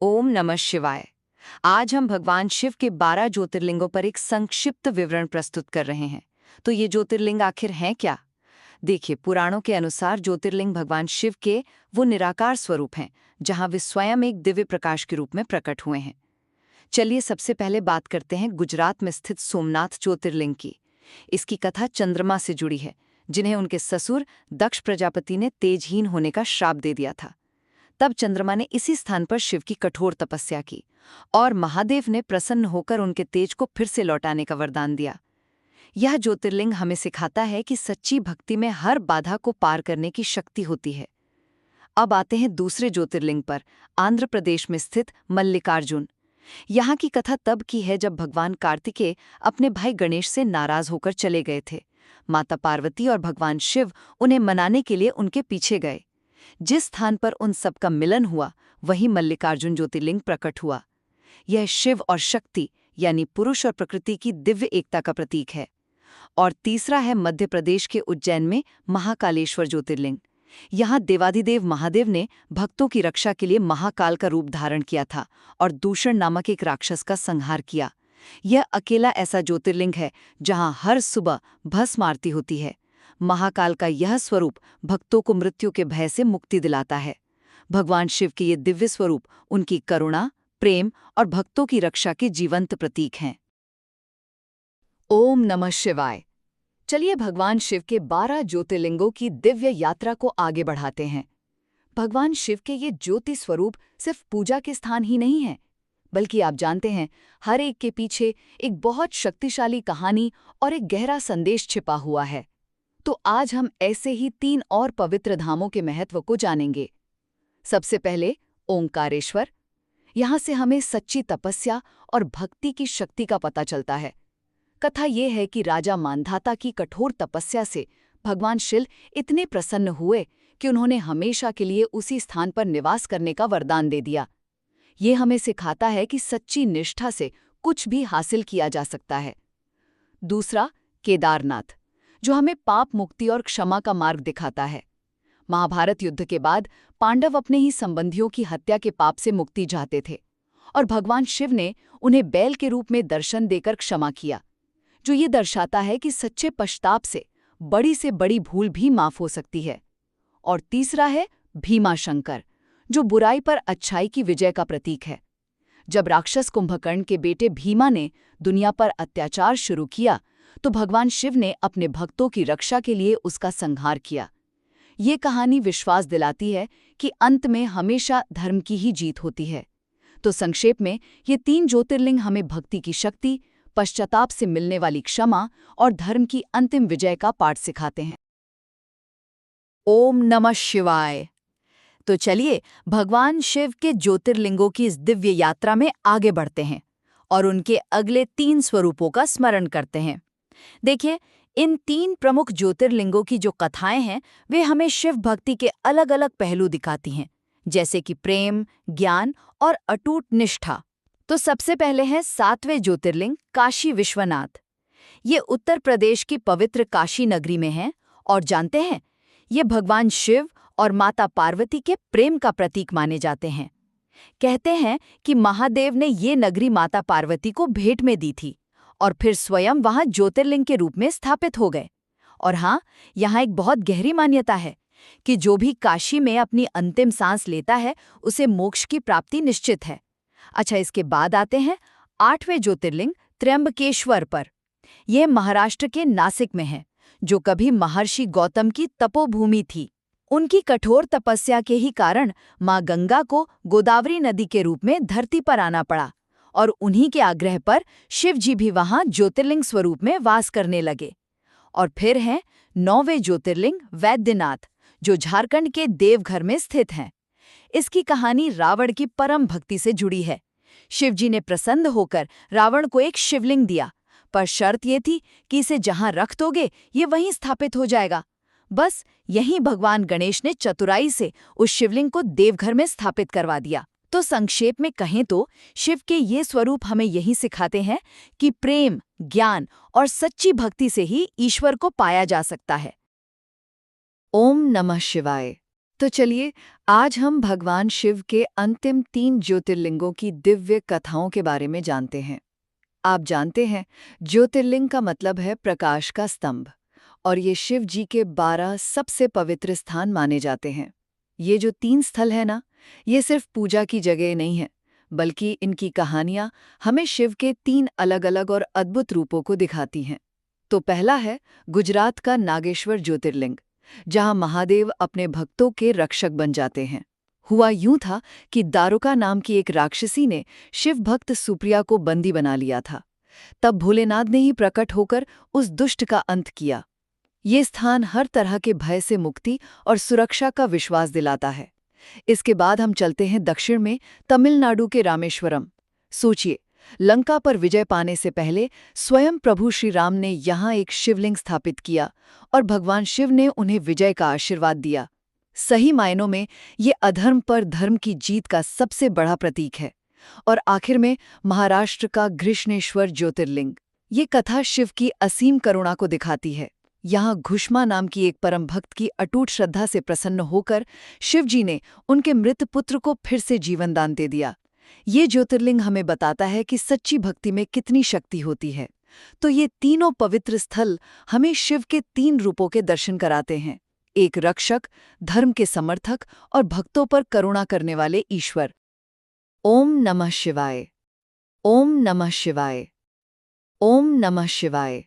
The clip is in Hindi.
ओम नमः शिवाय। आज हम भगवान शिव के 12 ज्योतिर्लिंगों पर एक संक्षिप्त विवरण प्रस्तुत कर रहे हैं। तो ये ज्योतिर्लिंग आखिर हैं क्या? देखिए, पुराणों के अनुसार ज्योतिर्लिंग भगवान शिव के वो निराकार स्वरूप हैं, जहां वे स्वयं एक दिव्य प्रकाश के रूप में प्रकट हुए हैं। चलिए सबसे पहले बात करते हैं गुजरात में स्थित सोमनाथ ज्योतिर्लिंग की। इसकी कथा चंद्रमा से जुड़ी है, जिन्हें उनके ससुर दक्ष प्रजापति ने तेजहीन होने का श्राप दे दिया था। तब चंद्रमा ने इसी स्थान पर शिव की कठोर तपस्या की और महादेव ने प्रसन्न होकर उनके तेज को फिर से लौटाने का वरदान दिया। यह ज्योतिर्लिंग हमें सिखाता है कि सच्ची भक्ति में हर बाधा को पार करने की शक्ति होती है। अब आते हैं दूसरे ज्योतिर्लिंग पर, आंध्र प्रदेश में स्थित मल्लिकार्जुन। यहाँ की कथा तब की है जब भगवान कार्तिकेय अपने भाई गणेश से नाराज होकर चले गए थे। माता पार्वती और भगवान शिव उन्हें मनाने के लिए उनके पीछे गए। जिस स्थान पर उन सबका मिलन हुआ, वहीं मल्लिकार्जुन ज्योतिर्लिंग प्रकट हुआ। यह शिव और शक्ति यानी पुरुष और प्रकृति की दिव्य एकता का प्रतीक है। और तीसरा है मध्य प्रदेश के उज्जैन में महाकालेश्वर ज्योतिर्लिंग। यहाँ देवाधिदेव महादेव ने भक्तों की रक्षा के लिए महाकाल का रूप धारण किया था और दूषण नामक एक राक्षस का संहार किया। यह अकेला ऐसा ज्योतिर्लिंग है जहाँ हर सुबह भस्म आरती होती है। महाकाल का यह स्वरूप भक्तों को मृत्यु के भय से मुक्ति दिलाता है। भगवान शिव के ये दिव्य स्वरूप उनकी करुणा, प्रेम और भक्तों की रक्षा के जीवंत प्रतीक हैं। ओम नमः शिवाय। चलिए भगवान शिव के 12 ज्योतिर्लिंगों की दिव्य यात्रा को आगे बढ़ाते हैं। भगवान शिव के ये ज्योति स्वरूप सिर्फ पूजा के स्थान ही नहीं हैं, बल्कि आप जानते हैं, हर एक के पीछे एक बहुत शक्तिशाली कहानी और एक गहरा संदेश छिपा हुआ है। तो आज हम ऐसे ही 3 और पवित्र धामों के महत्व को जानेंगे। सबसे पहले ओंकारेश्वर। यहाँ से हमें सच्ची तपस्या और भक्ति की शक्ति का पता चलता है। कथा ये है कि राजा मांधाता की कठोर तपस्या से भगवान शिव इतने प्रसन्न हुए कि उन्होंने हमेशा के लिए उसी स्थान पर निवास करने का वरदान दे दिया। ये हमें सिखाता है कि सच्ची निष्ठा से कुछ भी हासिल किया जा सकता है। दूसरा, केदारनाथ, जो हमें पाप मुक्ति और क्षमा का मार्ग दिखाता है। महाभारत युद्ध के बाद पांडव अपने ही संबंधियों की हत्या के पाप से मुक्ति चाहते थे और भगवान शिव ने उन्हें बैल के रूप में दर्शन देकर क्षमा किया, जो ये दर्शाता है कि सच्चे पश्चाताप से बड़ी भूल भी माफ हो सकती है। और तीसरा है भीमाशंकर, जो बुराई पर अच्छाई की विजय का प्रतीक है। जब राक्षस कुंभकर्ण के बेटे भीमा ने दुनिया पर अत्याचार शुरू किया, तो भगवान शिव ने अपने भक्तों की रक्षा के लिए उसका संहार किया। ये कहानी विश्वास दिलाती है कि अंत में हमेशा धर्म की ही जीत होती है। तो संक्षेप में, ये 3 ज्योतिर्लिंग हमें भक्ति की शक्ति, पश्चाताप से मिलने वाली क्षमा और धर्म की अंतिम विजय का पाठ सिखाते हैं। ओम नमः शिवाय। तो चलिए भगवान शिव के ज्योतिर्लिंगों की इस दिव्य यात्रा में आगे बढ़ते हैं और उनके अगले 3 स्वरूपों का स्मरण करते हैं। देखिए, इन 3 प्रमुख ज्योतिर्लिंगों की जो कथाएं हैं, वे हमें शिव भक्ति के अलग अलग पहलू दिखाती हैं, जैसे कि प्रेम, ज्ञान और अटूट निष्ठा। तो सबसे पहले है 7वें ज्योतिर्लिंग काशी विश्वनाथ। ये उत्तर प्रदेश की पवित्र काशी नगरी में है और जानते हैं, ये भगवान शिव और माता पार्वती के प्रेम का प्रतीक माने जाते हैं। कहते हैं कि महादेव ने ये नगरी माता पार्वती को भेंट में दी थी और फिर स्वयं वहां ज्योतिर्लिंग के रूप में स्थापित हो गए। और हाँ, यहाँ एक बहुत गहरी मान्यता है कि जो भी काशी में अपनी अंतिम सांस लेता है, उसे मोक्ष की प्राप्ति निश्चित है। अच्छा, इसके बाद आते हैं 8वें ज्योतिर्लिंग त्र्यंबकेश्वर पर। यह महाराष्ट्र के नासिक में है, जो कभी महर्षि गौतम की तपोभूमि थी। उनकी कठोर तपस्या के ही कारण माँ गंगा को गोदावरी नदी के रूप में धरती पर आना पड़ा और उन्हीं के आग्रह पर शिव जी भी वहां ज्योतिर्लिंग स्वरूप में वास करने लगे। और फिर है 9वें ज्योतिर्लिंग वैद्यनाथ, जो झारखंड के देवघर में स्थित हैं। इसकी कहानी रावण की परम भक्ति से जुड़ी है। शिव जी ने प्रसन्न होकर रावण को एक शिवलिंग दिया, पर शर्त ये थी कि इसे जहां रख दोगे, ये वहीं स्थापित हो जाएगा। बस यहीं भगवान गणेश ने चतुराई से उस शिवलिंग को देवघर में स्थापित करवा दिया। तो संक्षेप में कहें तो शिव के ये स्वरूप हमें यही सिखाते हैं कि प्रेम, ज्ञान और सच्ची भक्ति से ही ईश्वर को पाया जा सकता है। ओम नमः शिवाय। तो चलिए आज हम भगवान शिव के अंतिम 3 ज्योतिर्लिंगों की दिव्य कथाओं के बारे में जानते हैं। आप जानते हैं, ज्योतिर्लिंग का मतलब है प्रकाश का स्तंभ, और ये शिव जी के 12 सबसे पवित्र स्थान माने जाते हैं। ये जो 3 स्थल है ना, ये सिर्फ पूजा की जगह नहीं है, बल्कि इनकी कहानियां हमें शिव के 3 अलग-अलग और अद्भुत रूपों को दिखाती हैं। तो पहला है गुजरात का नागेश्वर ज्योतिर्लिंग, जहां महादेव अपने भक्तों के रक्षक बन जाते हैं। हुआ यूं था कि दारुका नाम की एक राक्षसी ने शिव भक्त सुप्रिया को बंदी बना लिया था। तब भोलेनाथ ने ही प्रकट होकर उस दुष्ट का अंत किया। ये स्थान हर तरह के भय से मुक्ति और सुरक्षा का विश्वास दिलाता है। इसके बाद हम चलते हैं दक्षिण में, तमिलनाडु के रामेश्वरम। सोचिए, लंका पर विजय पाने से पहले स्वयं प्रभु श्री राम ने यहाँ एक शिवलिंग स्थापित किया और भगवान शिव ने उन्हें विजय का आशीर्वाद दिया। सही मायनों में ये अधर्म पर धर्म की जीत का सबसे बड़ा प्रतीक है। और आखिर में महाराष्ट्र का घृष्णेश्वर ज्योतिर्लिंग। ये कथा शिव की असीम करुणा को दिखाती है। यहाँ घुष्मा नाम की एक परम भक्त की अटूट श्रद्धा से प्रसन्न होकर शिव जी ने उनके मृत पुत्र को फिर से जीवन दान दे दिया। ये ज्योतिर्लिंग हमें बताता है कि सच्ची भक्ति में कितनी शक्ति होती है। तो ये तीनों पवित्र स्थल हमें शिव के 3 रूपों के दर्शन कराते हैं: एक रक्षक, धर्म के समर्थक और भक्तों पर करुणा करने वाले ईश्वर। ओम नमः शिवाय। ओम नमः शिवाय। ओम नमः शिवाय।